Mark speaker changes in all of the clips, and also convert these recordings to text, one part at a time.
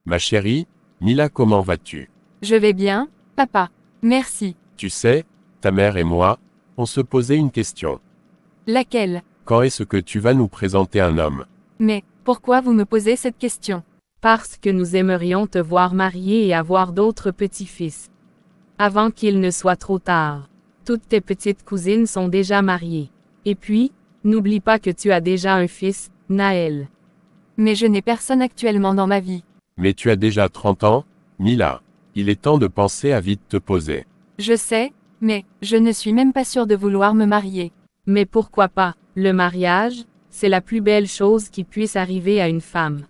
Speaker 1: Ma chérie, Mila, comment vas-tu?
Speaker 2: Je vais bien, papa. Merci.
Speaker 1: Tu sais, ta mère et moi, on se posait une question.
Speaker 2: Laquelle?
Speaker 1: Quand est-ce que tu vas nous présenter un homme?
Speaker 2: Mais, pourquoi vous me posez cette question?
Speaker 3: Parce que nous aimerions te voir marié et avoir d'autres petits-fils. Avant qu'il ne soit trop tard. Toutes tes petites cousines sont déjà mariées. Et puis, n'oublie pas que tu as déjà un fils, Naël.
Speaker 2: Mais je n'ai personne actuellement dans ma vie.
Speaker 1: Mais tu as déjà 30 ans, Mila. Il est temps de penser à vite te poser.
Speaker 2: Je sais, mais, je ne suis même pas sûre de vouloir me marier.
Speaker 3: Mais pourquoi pas? Le mariage, c'est la plus belle chose qui puisse arriver à une femme.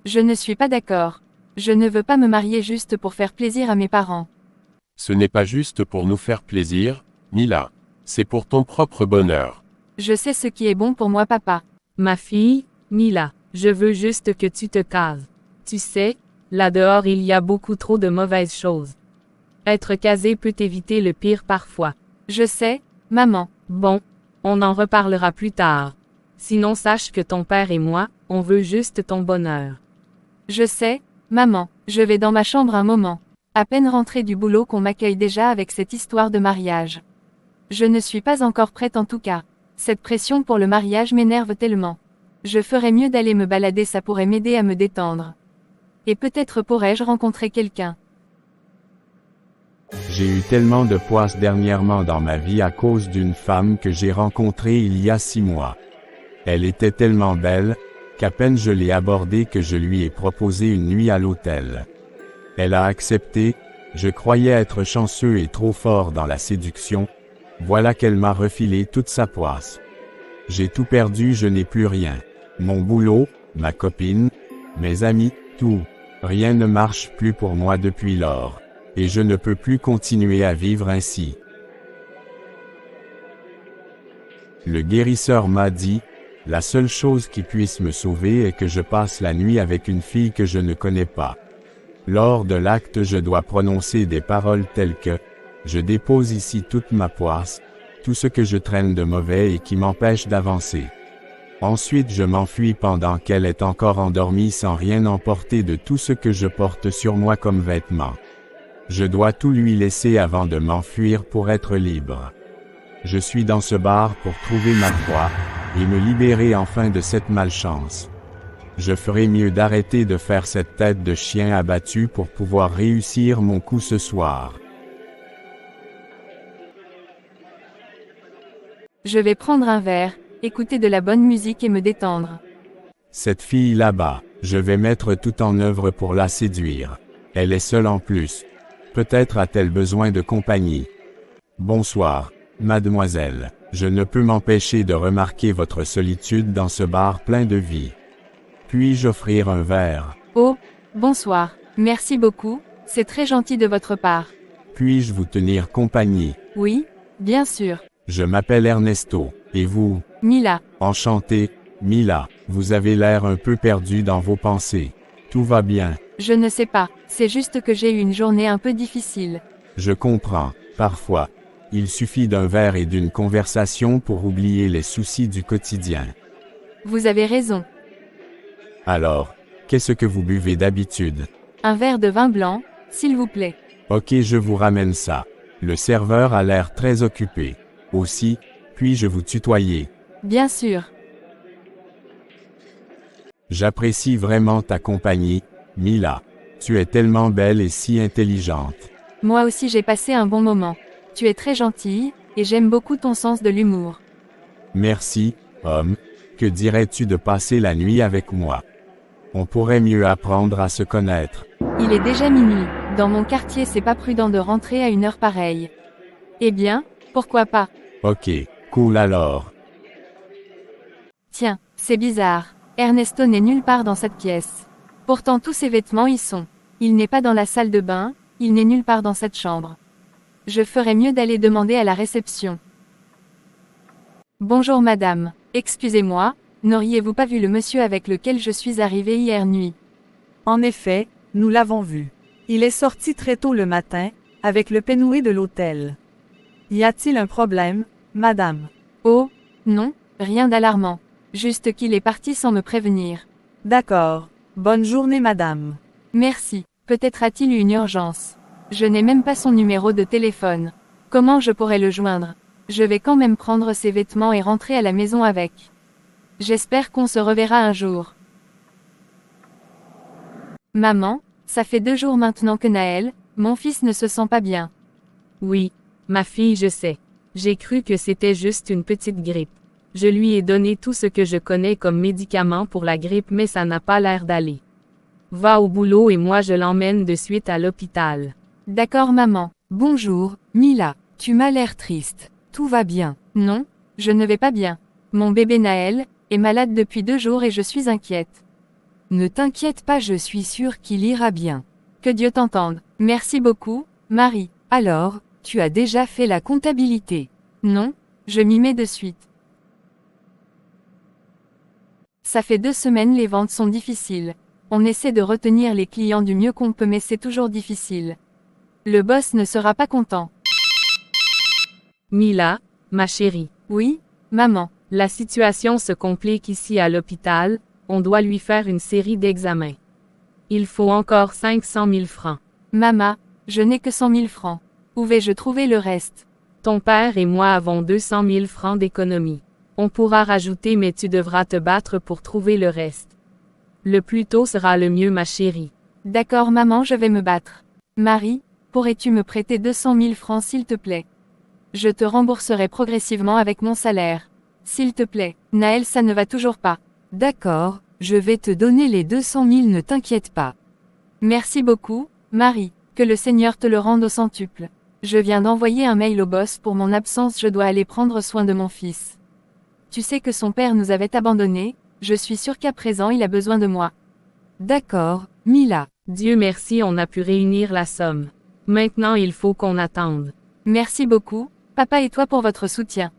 Speaker 2: Je ne suis pas d'accord. Je ne veux pas me marier juste pour faire plaisir à mes parents.
Speaker 1: Ce n'est pas juste pour nous faire plaisir, Mila. C'est pour ton propre bonheur.
Speaker 2: Je sais ce qui est bon pour moi, papa.
Speaker 3: Ma fille, Mila, je veux juste que tu te cases. Tu sais, là dehors il y a beaucoup trop de mauvaises choses. Être casé peut éviter le pire parfois.
Speaker 2: Je sais, maman.
Speaker 3: Bon, on en reparlera plus tard. Sinon sache que ton père et moi, on veut juste ton bonheur.
Speaker 2: Je sais, maman. Je vais dans ma chambre un moment. À peine rentrée du boulot qu'on m'accueille déjà avec cette histoire de mariage. Je ne suis pas encore prête en tout cas. Cette pression pour le mariage m'énerve tellement. Je ferais mieux d'aller me balader, ça pourrait m'aider à me détendre. Et peut-être pourrais-je rencontrer quelqu'un.
Speaker 4: J'ai eu tellement de poisse dernièrement dans ma vie à cause d'une femme que j'ai rencontrée il y a 6 mois. Elle était tellement belle, qu'à peine je l'ai abordée que je lui ai proposé une nuit à l'hôtel. Elle a accepté, je croyais être chanceux et trop fort dans la séduction, voilà qu'elle m'a refilé toute sa poisse. J'ai tout perdu, je n'ai plus rien. Mon boulot, ma copine, mes amis, tout. Rien ne marche plus pour moi depuis lors. Et je ne peux plus continuer à vivre ainsi. Le guérisseur m'a dit, la seule chose qui puisse me sauver est que je passe la nuit avec une fille que je ne connais pas. Lors de l'acte, je dois prononcer des paroles telles que « Je dépose ici toute ma poisse, tout ce que je traîne de mauvais et qui m'empêche d'avancer. » Ensuite je m'enfuis pendant qu'elle est encore endormie sans rien emporter de tout ce que je porte sur moi comme vêtements. Je dois tout lui laisser avant de m'enfuir pour être libre. Je suis dans ce bar pour trouver ma foi, et me libérer enfin de cette malchance. Je ferai mieux d'arrêter de faire cette tête de chien abattu pour pouvoir réussir mon coup ce soir.
Speaker 2: Je vais prendre un verre, écouter de la bonne musique et me détendre.
Speaker 4: Cette fille là-bas, je vais mettre tout en œuvre pour la séduire. Elle est seule en plus. Peut-être a-t-elle besoin de compagnie. Bonsoir, mademoiselle. Je ne peux m'empêcher de remarquer votre solitude dans ce bar plein de vie. Puis-je offrir un verre?
Speaker 2: Oh, bonsoir. Merci beaucoup, c'est très gentil de votre part.
Speaker 4: Puis-je vous tenir compagnie?
Speaker 2: Oui, bien sûr.
Speaker 4: Je m'appelle Ernesto. Et vous?
Speaker 2: Mila.
Speaker 4: Enchanté, Mila. Vous avez l'air un peu perdu dans vos pensées. Tout va bien.
Speaker 2: Je ne sais pas, c'est juste que j'ai eu une journée un peu difficile.
Speaker 4: Je comprends, parfois. Il suffit d'un verre et d'une conversation pour oublier les soucis du quotidien.
Speaker 2: Vous avez raison.
Speaker 4: Alors, qu'est-ce que vous buvez d'habitude?
Speaker 2: Un verre de vin blanc, s'il vous plaît.
Speaker 4: Ok, je vous ramène ça. Le serveur a l'air très occupé. Aussi, puis-je vous tutoyer?
Speaker 2: Bien sûr.
Speaker 4: J'apprécie vraiment ta compagnie, Mila. Tu es tellement belle et si intelligente.
Speaker 2: Moi aussi j'ai passé un bon moment. Tu es très gentille, et j'aime beaucoup ton sens de l'humour.
Speaker 4: Merci, homme. Que dirais-tu de passer la nuit avec moi? On pourrait mieux apprendre à se connaître.
Speaker 2: Il est déjà minuit. Dans mon quartier c'est pas prudent de rentrer à une heure pareille. Eh bien, pourquoi pas?
Speaker 4: Ok, cool alors.
Speaker 2: Tiens, c'est bizarre. Ernesto n'est nulle part dans cette pièce. Pourtant tous ses vêtements y sont. Il n'est pas dans la salle de bain, il n'est nulle part dans cette chambre. Je ferais mieux d'aller demander à la réception. Bonjour madame, excusez-moi, n'auriez-vous pas vu le monsieur avec lequel je suis arrivée hier nuit?
Speaker 5: En effet, nous l'avons vu. Il est sorti très tôt le matin, avec le pénoué de l'hôtel. Y a-t-il un problème, madame?
Speaker 2: Oh, non, rien d'alarmant. Juste qu'il est parti sans me prévenir.
Speaker 5: D'accord. Bonne journée, madame.
Speaker 2: Merci. Peut-être a-t-il eu une urgence. Je n'ai même pas son numéro de téléphone. Comment je pourrais le joindre? Je vais quand même prendre ses vêtements et rentrer à la maison avec. J'espère qu'on se reverra un jour. Maman, ça fait 2 jours maintenant que Naël, mon fils ne se sent pas bien.
Speaker 3: Oui, ma fille, je sais. J'ai cru que c'était juste une petite grippe. Je lui ai donné tout ce que je connais comme médicament pour la grippe mais ça n'a pas l'air d'aller. Va au boulot et moi je l'emmène de suite à l'hôpital.
Speaker 2: D'accord maman.
Speaker 5: Bonjour, Mila. Tu m'as l'air triste. Tout va bien.
Speaker 2: Non, je ne vais pas bien. Mon bébé Naël est malade depuis 2 jours et je suis inquiète.
Speaker 5: Ne t'inquiète pas, je suis sûre qu'il ira bien.
Speaker 2: Que Dieu t'entende. Merci beaucoup, Marie.
Speaker 5: Alors, tu as déjà fait la comptabilité?
Speaker 2: Non, je m'y mets de suite. Ça fait 2 semaines les ventes sont difficiles. On essaie de retenir les clients du mieux qu'on peut mais c'est toujours difficile. Le boss ne sera pas content.
Speaker 3: Mila, ma chérie.
Speaker 2: Oui, maman.
Speaker 3: La situation se complique ici à l'hôpital, on doit lui faire une série d'examens. Il faut encore 500 000 francs.
Speaker 2: Maman, je n'ai que 100 000 francs. Où vais-je trouver le reste?
Speaker 3: Ton père et moi avons 200 000 francs d'économie. On pourra rajouter mais tu devras te battre pour trouver le reste. Le plus tôt sera le mieux ma chérie.
Speaker 2: D'accord maman, je vais me battre. Marie, pourrais-tu me prêter 200 000 francs s'il te plaît? Je te rembourserai progressivement avec mon salaire. S'il te plaît, Naël, ça ne va toujours pas.
Speaker 5: D'accord, je vais te donner les 200 000, ne t'inquiète pas.
Speaker 2: Merci beaucoup, Marie. Que le Seigneur te le rende au centuple. Je viens d'envoyer un mail au boss pour mon absence, je dois aller prendre soin de mon fils. Tu sais que son père nous avait abandonnés, je suis sûre qu'à présent il a besoin de moi.
Speaker 5: D'accord, Mila.
Speaker 3: Dieu merci, on a pu réunir la somme. Maintenant il faut qu'on attende.
Speaker 2: Merci beaucoup, papa et toi pour votre soutien.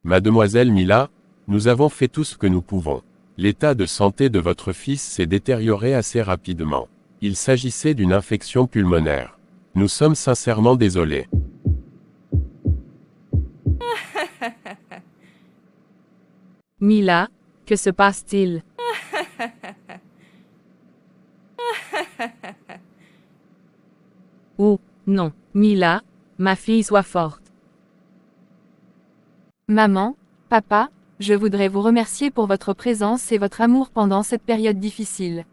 Speaker 1: Mademoiselle Mila, nous avons fait tout ce que nous pouvons. L'état de santé de votre fils s'est détérioré assez rapidement. Il s'agissait d'une infection pulmonaire. Nous sommes sincèrement désolés.
Speaker 3: Mila, que se passe-t-il? Oh, non, Mila, ma fille, sois forte.
Speaker 2: Maman, papa, je voudrais vous remercier pour votre présence et votre amour pendant cette période difficile.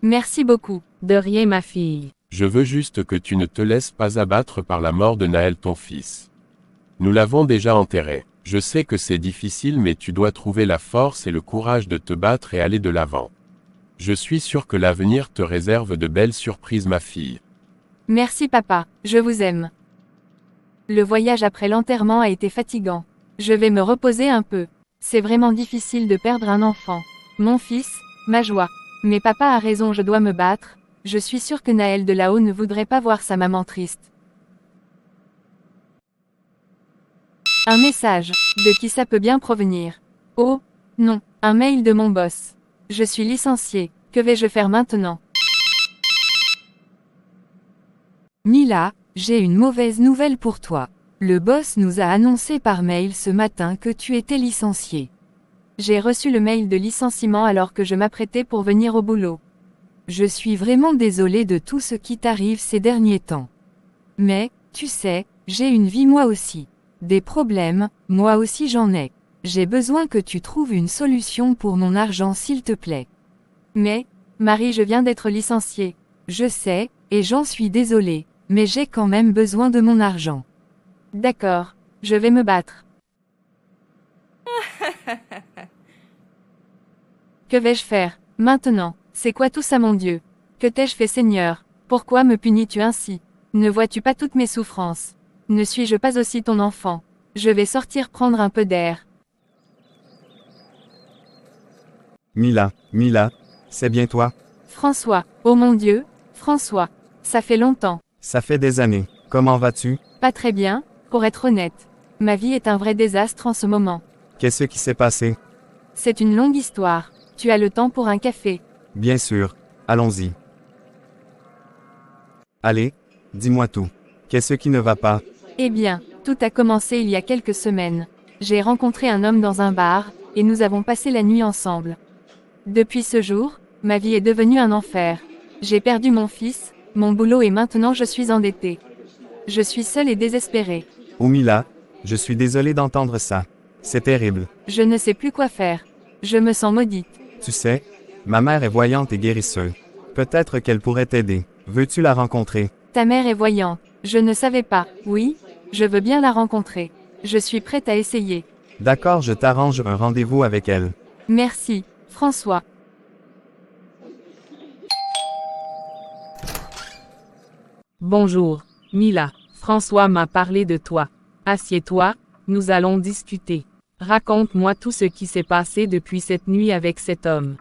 Speaker 2: Merci beaucoup.
Speaker 3: De rien ma fille.
Speaker 1: Je veux juste que tu ne te laisses pas abattre par la mort de Naël ton fils. Nous l'avons déjà enterré. Je sais que c'est difficile mais tu dois trouver la force et le courage de te battre et aller de l'avant. Je suis sûr que l'avenir te réserve de belles surprises ma fille.
Speaker 2: Merci papa, je vous aime. Le voyage après l'enterrement a été fatigant. Je vais me reposer un peu. C'est vraiment difficile de perdre un enfant. Mon fils, ma joie. Mais papa a raison, je dois me battre. Je suis sûre que Naël de là-haut ne voudrait pas voir sa maman triste. Un message. De qui ça peut bien provenir? Oh, non, un mail de mon boss. Je suis licenciée. Que vais-je faire maintenant?
Speaker 5: Mila, j'ai une mauvaise nouvelle pour toi. Le boss nous a annoncé par mail ce matin que tu étais licenciée.
Speaker 2: J'ai reçu le mail de licenciement alors que je m'apprêtais pour venir au boulot.
Speaker 5: Je suis vraiment désolée de tout ce qui t'arrive ces derniers temps. Mais, tu sais, j'ai une vie moi aussi. Des problèmes, moi aussi j'en ai. J'ai besoin que tu trouves une solution pour mon argent s'il te plaît.
Speaker 2: Mais, Marie, je viens d'être licenciée.
Speaker 5: Je sais, et j'en suis désolée, mais j'ai quand même besoin de mon argent.
Speaker 2: D'accord, je vais me battre. Que vais-je faire, maintenant? C'est quoi tout ça mon Dieu? Que t'ai-je fait Seigneur? Pourquoi me punis-tu ainsi? Ne vois-tu pas toutes mes souffrances? Ne suis-je pas aussi ton enfant? Je vais sortir prendre un peu d'air.
Speaker 6: Mila, c'est bien toi?
Speaker 2: François, oh mon Dieu, François, ça fait longtemps.
Speaker 6: Ça fait des années. Comment vas-tu?
Speaker 2: Pas très bien, pour être honnête. Ma vie est un vrai désastre en ce moment.
Speaker 6: Qu'est-ce qui s'est passé?
Speaker 2: C'est une longue histoire. Tu as le temps pour un café?
Speaker 6: Bien sûr. Allons-y. Allez, dis-moi tout. Qu'est-ce qui ne va pas?
Speaker 2: Eh bien, tout a commencé il y a quelques semaines. J'ai rencontré un homme dans un bar, et nous avons passé la nuit ensemble. Depuis ce jour, Ma vie est devenue un enfer. J'ai perdu mon fils, mon boulot et maintenant je suis endettée. Je suis seule et désespérée.
Speaker 6: Oh Mila, je suis désolé d'entendre ça. C'est terrible.
Speaker 2: Je ne sais plus quoi faire. Je me sens maudite.
Speaker 6: Tu sais, ma mère est voyante et guérisseuse. Peut-être qu'elle pourrait t'aider. Veux-tu la rencontrer?
Speaker 2: Ta mère est voyante. Je ne savais pas. Oui, je veux bien la rencontrer. Je suis prête à essayer.
Speaker 6: D'accord, je t'arrange un rendez-vous avec elle.
Speaker 2: Merci, François.
Speaker 3: Bonjour, Mila. François m'a parlé de toi. Assieds-toi, nous allons discuter. Raconte-moi tout ce qui s'est passé depuis cette nuit avec cet homme.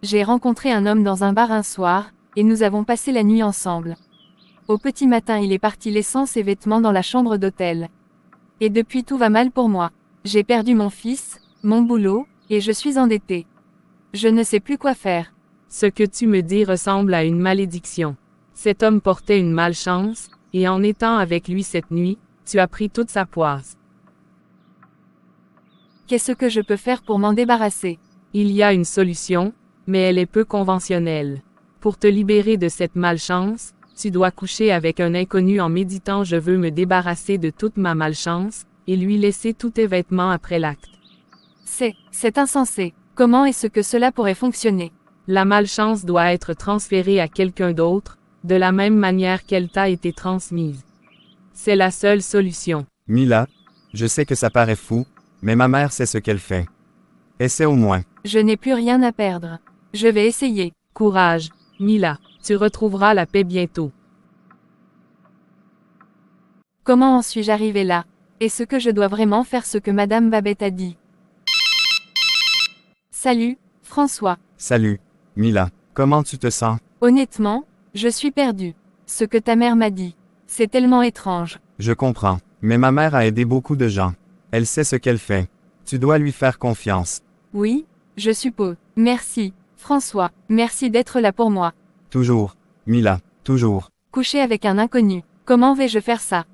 Speaker 2: J'ai rencontré un homme dans un bar un soir, et nous avons passé la nuit ensemble. Au petit matin il est parti laissant ses vêtements dans la chambre d'hôtel. Et depuis tout va mal pour moi. J'ai perdu mon fils, mon boulot, et je suis endettée. Je ne sais plus quoi faire.
Speaker 3: Ce que tu me dis ressemble à une malédiction. Cet homme portait une malchance, et en étant avec lui cette nuit, tu as pris toute sa poisse.
Speaker 2: Qu'est-ce que je peux faire pour m'en débarrasser?
Speaker 3: Il y a une solution, mais elle est peu conventionnelle. Pour te libérer de cette malchance, tu dois coucher avec un inconnu en méditant « Je veux me débarrasser de toute ma malchance » et lui laisser tous tes vêtements après l'acte.
Speaker 2: C'est insensé. Comment est-ce que cela pourrait fonctionner?
Speaker 3: La malchance doit être transférée à quelqu'un d'autre, de la même manière qu'elle t'a été transmise. C'est la seule solution.
Speaker 6: Mila, je sais que ça paraît fou, mais ma mère sait ce qu'elle fait. Essaie au moins.
Speaker 2: Je n'ai plus rien à perdre. Je vais essayer.
Speaker 3: Courage, Mila, tu retrouveras la paix bientôt.
Speaker 2: Comment en suis-je arrivée là? Est-ce que je dois vraiment faire ce que Madame Babette a dit? Salut, François.
Speaker 6: Salut, Mila. Comment tu te sens?
Speaker 2: Honnêtement, je suis perdue. Ce que ta mère m'a dit, c'est tellement étrange.
Speaker 6: Je comprends, mais ma mère a aidé beaucoup de gens. Elle sait ce qu'elle fait. Tu dois lui faire confiance.
Speaker 2: Oui, je suppose. Merci, François. Merci d'être là pour moi.
Speaker 6: Toujours, Mila, toujours.
Speaker 2: Coucher avec un inconnu. Comment vais-je faire ça?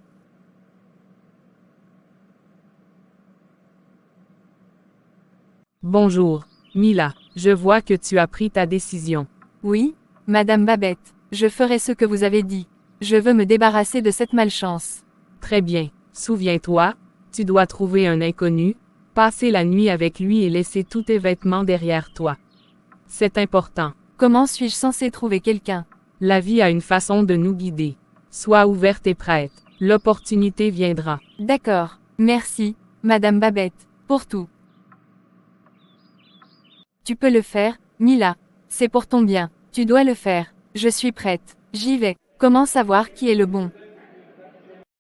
Speaker 3: Bonjour, Mila, je vois que tu as pris ta décision.
Speaker 2: Oui, Madame Babette, je ferai ce que vous avez dit. Je veux me débarrasser de cette malchance.
Speaker 3: Très bien, souviens-toi, tu dois trouver un inconnu, passer la nuit avec lui et laisser tous tes vêtements derrière toi. C'est important.
Speaker 2: Comment suis-je censée trouver quelqu'un?
Speaker 3: La vie a une façon de nous guider. Sois ouverte et prête, l'opportunité viendra.
Speaker 2: D'accord, merci, Madame Babette, pour tout. Tu peux le faire, Mila. C'est pour ton bien. Tu dois le faire. Je suis prête. J'y vais. Comment savoir qui est le bon?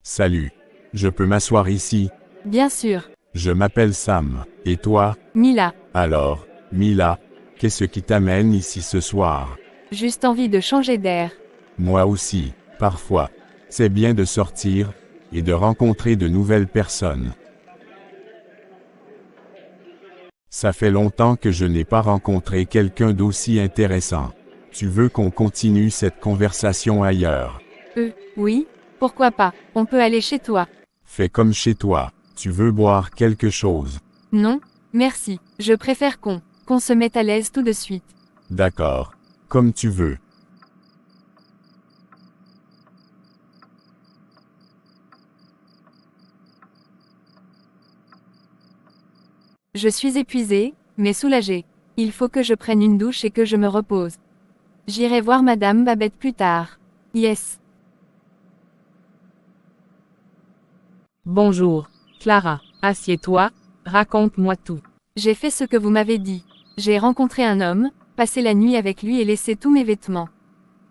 Speaker 4: Salut. Je peux m'asseoir ici?
Speaker 2: Bien sûr.
Speaker 4: Je m'appelle Sam. Et toi?
Speaker 2: Mila.
Speaker 4: Alors, Mila, qu'est-ce qui t'amène ici ce soir?
Speaker 2: Juste envie de changer d'air.
Speaker 4: Moi aussi, parfois. C'est bien de sortir, et de rencontrer de nouvelles personnes. Ça fait longtemps que je n'ai pas rencontré quelqu'un d'aussi intéressant. Tu veux qu'on continue cette conversation ailleurs?
Speaker 2: Oui, pourquoi pas, on peut aller chez toi.
Speaker 4: Fais comme chez toi. Tu veux boire quelque chose?
Speaker 2: Non, merci, je préfère qu'on se mette à l'aise tout de suite.
Speaker 4: D'accord. Comme tu veux.
Speaker 2: Je suis épuisée, mais soulagée. Il faut que je prenne une douche et que je me repose. J'irai voir Madame Babette plus tard. Yes.
Speaker 3: Bonjour, Clara, assieds-toi, raconte-moi tout.
Speaker 2: J'ai fait ce que vous m'avez dit. J'ai rencontré un homme, passé la nuit avec lui et laissé tous mes vêtements.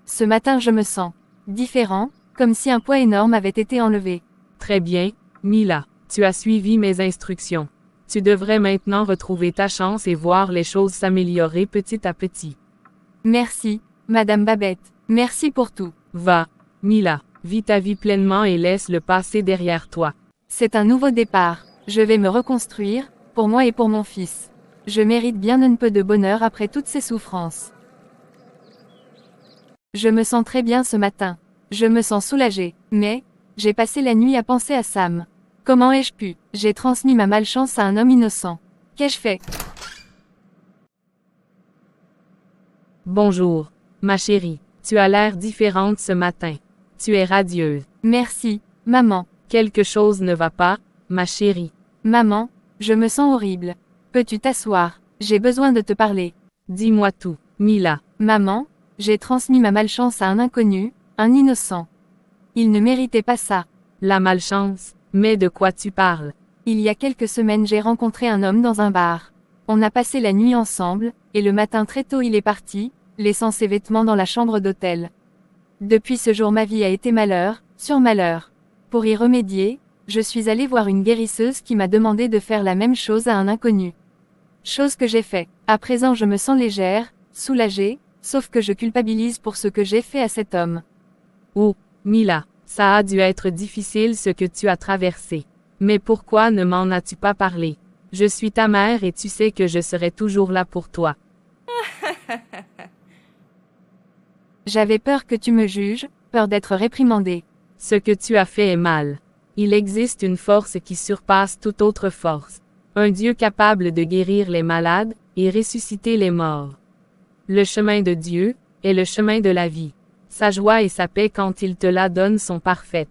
Speaker 2: Ce matin je me sens différent, comme si un poids énorme avait été enlevé.
Speaker 3: Très bien, Mila, tu as suivi mes instructions. Tu devrais maintenant retrouver ta chance et voir les choses s'améliorer petit à petit.
Speaker 2: Merci, Madame Babette. Merci pour tout.
Speaker 3: Va, Mila, vis ta vie pleinement et laisse le passé derrière toi.
Speaker 2: C'est un nouveau départ. Je vais me reconstruire, pour moi et pour mon fils. Je mérite bien un peu de bonheur après toutes ces souffrances. Je me sens très bien ce matin. Je me sens soulagée, mais j'ai passé la nuit à penser à Sam. Comment ai-je pu? J'ai transmis ma malchance à un homme innocent. Qu'ai-je fait?
Speaker 3: Bonjour, ma chérie. Tu as l'air différente ce matin. Tu es radieuse.
Speaker 2: Merci, maman.
Speaker 3: Quelque chose ne va pas, ma chérie.
Speaker 2: Maman, je me sens horrible. Peux-tu t'asseoir? J'ai besoin de te parler.
Speaker 3: Dis-moi tout, Mila.
Speaker 2: Maman, j'ai transmis ma malchance à un inconnu, un innocent. Il ne méritait pas ça.
Speaker 3: La malchance, mais de quoi tu parles?
Speaker 2: Il y a quelques semaines j'ai rencontré un homme dans un bar. On a passé la nuit ensemble, et le matin très tôt il est parti, laissant ses vêtements dans la chambre d'hôtel. Depuis ce jour ma vie a été malheur, sur malheur. Pour y remédier, je suis allée voir une guérisseuse qui m'a demandé de faire la même chose à un inconnu. Chose que j'ai fait. À présent je me sens légère, soulagée, sauf que je culpabilise pour ce que j'ai fait à cet homme.
Speaker 3: Oh, Mila, ça a dû être difficile ce que tu as traversé. Mais pourquoi ne m'en as-tu pas parlé? Je suis ta mère et tu sais que je serai toujours là pour toi.
Speaker 2: J'avais peur que tu me juges, peur d'être réprimandée.
Speaker 3: Ce que tu as fait est mal. Il existe une force qui surpasse toute autre force. Un Dieu capable de guérir les malades et ressusciter les morts. Le chemin de Dieu est le chemin de la vie. Sa joie et sa paix quand il te la donne sont parfaites.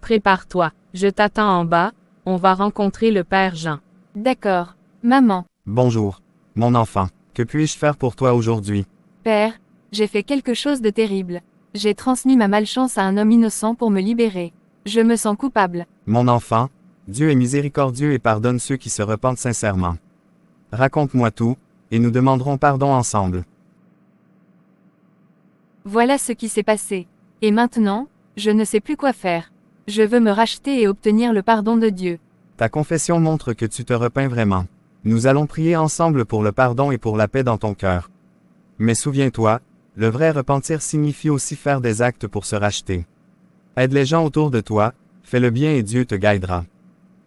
Speaker 3: Prépare-toi, je t'attends en bas, on va rencontrer le Père Jean.
Speaker 2: D'accord, maman.
Speaker 6: Bonjour, mon enfant. Que puis-je faire pour toi aujourd'hui?
Speaker 2: Père, j'ai fait quelque chose de terrible. J'ai transmis ma malchance à un homme innocent pour me libérer. Je me sens coupable.
Speaker 6: Mon enfant, Dieu est miséricordieux et pardonne ceux qui se repentent sincèrement. Raconte-moi tout, et nous demanderons pardon ensemble.
Speaker 2: Voilà ce qui s'est passé. Et maintenant, je ne sais plus quoi faire. Je veux me racheter et obtenir le pardon de Dieu.
Speaker 6: Ta confession montre que tu te repens vraiment. Nous allons prier ensemble pour le pardon et pour la paix dans ton cœur. Mais souviens-toi, le vrai repentir signifie aussi faire des actes pour se racheter. Aide les gens autour de toi, fais le bien et Dieu te guidera.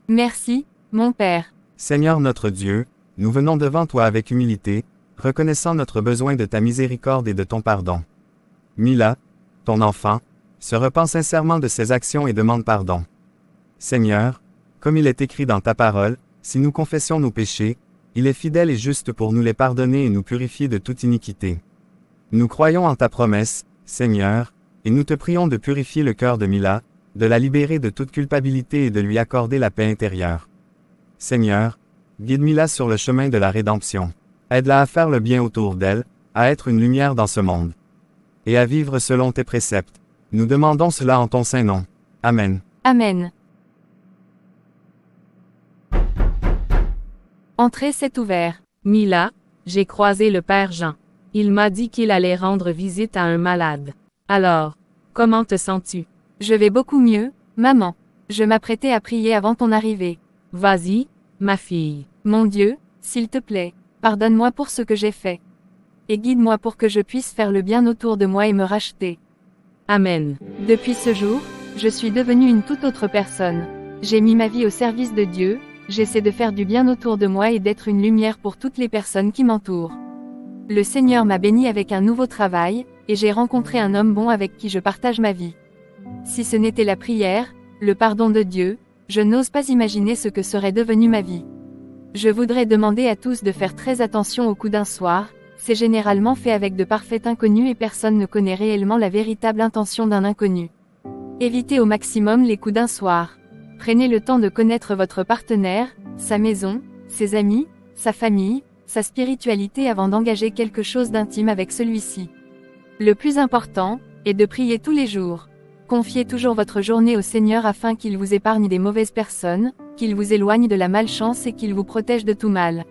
Speaker 2: Merci, mon Père.
Speaker 6: Seigneur notre Dieu, nous venons devant toi avec humilité, reconnaissant notre besoin de ta miséricorde et de ton pardon. Mila, ton enfant, se repent sincèrement de ses actions et demande pardon. Seigneur, comme il est écrit dans ta parole, si nous confessions nos péchés, il est fidèle et juste pour nous les pardonner et nous purifier de toute iniquité. Nous croyons en ta promesse, Seigneur, et nous te prions de purifier le cœur de Mila, de la libérer de toute culpabilité et de lui accorder la paix intérieure. Seigneur, guide Mila sur le chemin de la rédemption. Aide-la à faire le bien autour d'elle, à être une lumière dans ce monde. Et à vivre selon tes préceptes. Nous demandons cela en ton saint nom. Amen.
Speaker 2: Amen. Entrée c'est ouvert.
Speaker 3: Mila, j'ai croisé le Père Jean. Il m'a dit qu'il allait rendre visite à un malade. Alors, comment te sens-tu?
Speaker 2: Je vais beaucoup mieux, maman. Je m'apprêtais à prier avant ton arrivée.
Speaker 3: Vas-y, ma fille.
Speaker 2: Mon Dieu, s'il te plaît, pardonne-moi pour ce que j'ai fait. Et guide-moi pour que je puisse faire le bien autour de moi et me racheter.
Speaker 3: Amen.
Speaker 2: Depuis ce jour, je suis devenue une toute autre personne. J'ai mis ma vie au service de Dieu, j'essaie de faire du bien autour de moi et d'être une lumière pour toutes les personnes qui m'entourent. Le Seigneur m'a béni avec un nouveau travail, et j'ai rencontré un homme bon avec qui je partage ma vie. Si ce n'était la prière, le pardon de Dieu, je n'ose pas imaginer ce que serait devenue ma vie. Je voudrais demander à tous de faire très attention au coup d'un soir, c'est généralement fait avec de parfaits inconnus et personne ne connaît réellement la véritable intention d'un inconnu. Évitez au maximum les coups d'un soir. Prenez le temps de connaître votre partenaire, sa maison, ses amis, sa famille, sa spiritualité avant d'engager quelque chose d'intime avec celui-ci. Le plus important est de prier tous les jours. Confiez toujours votre journée au Seigneur afin qu'il vous épargne des mauvaises personnes, qu'il vous éloigne de la malchance et qu'il vous protège de tout mal.